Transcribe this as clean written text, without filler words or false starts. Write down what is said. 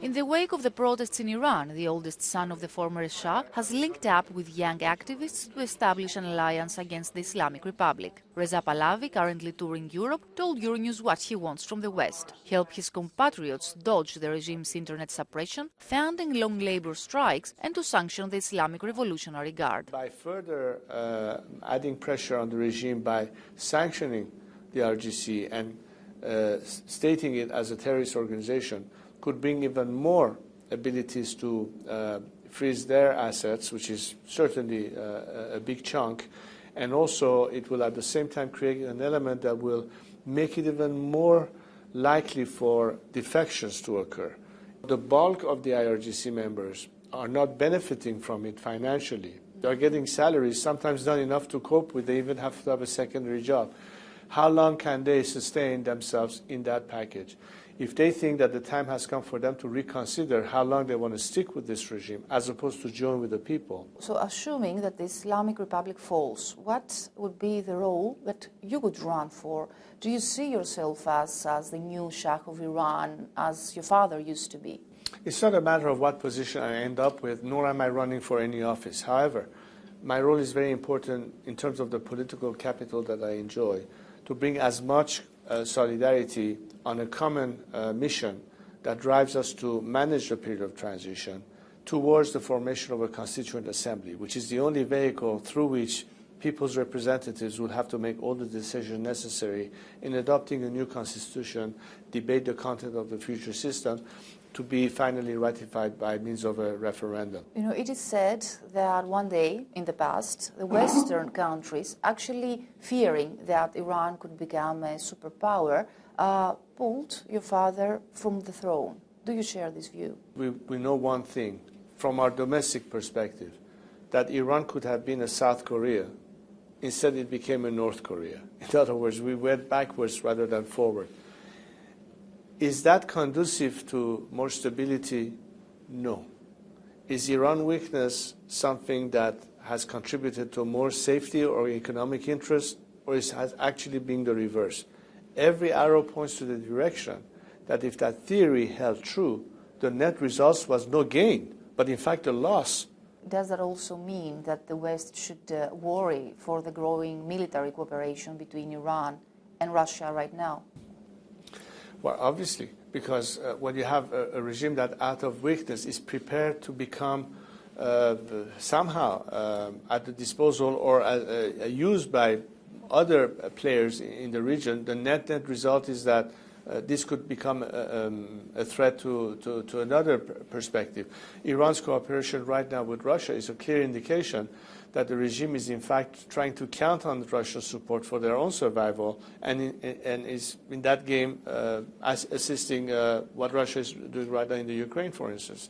In the wake of the protests in Iran, the oldest son of the former Shah has linked up with young activists to establish an alliance against the Islamic Republic. Reza Pahlavi, currently touring Europe, told Euronews what he wants from the West: help his compatriots dodge the regime's internet suppression, funding long labor strikes, and to sanction the Islamic Revolutionary Guard. By further adding pressure on the regime by sanctioning the RGC and stating it as a terrorist organization, could bring even more abilities to freeze their assets, which is certainly a big chunk, and also it will at the same time create an element that will make it even more likely for defections to occur. The bulk of the IRGC members are not benefiting from it financially. They are getting salaries, sometimes not enough to cope with. They even have to have a secondary job. How long can they sustain themselves in that package? If they think that the time has come for them to reconsider how long they want to stick with this regime as opposed to join with the people. So assuming that the Islamic Republic falls, what would be the role that you would run for? Do you see yourself as the new Shah of Iran, as your father used to be? It's not a matter of what position I end up with, nor am I running for any office. However, my role is very important in terms of the political capital that I enjoy, to bring as much solidarity on a common mission that drives us to manage the period of transition towards the formation of a constituent assembly, which is the only vehicle through which people's representatives will have to make all the decisions necessary in adopting a new constitution, debate the content of the future system, to be finally ratified by means of a referendum. You know, it is said that one day in the past, the Western countries, actually fearing that Iran could become a superpower, pulled your father from the throne. Do you share this view? We know one thing, from our domestic perspective, that Iran could have been a South Korea. Instead, it became a North Korea. In other words, we went backwards rather than forward. Is that conducive to more stability? No. Is Iran weakness something that has contributed to more safety or economic interest, or has actually been the reverse? Every arrow points to the direction that if that theory held true, the net result was no gain, but in fact a loss. Does that also mean that the West should worry for the growing military cooperation between Iran and Russia right now? Well, obviously, because when you have a regime that out of weakness is prepared to become somehow at the disposal or used by other players in the region, the net result is that this could become a threat to another perspective. Iran's cooperation right now with Russia is a clear indication that the regime is in fact trying to count on Russia's support for their own survival, and is in that game assisting what Russia is doing right now in the Ukraine, for instance.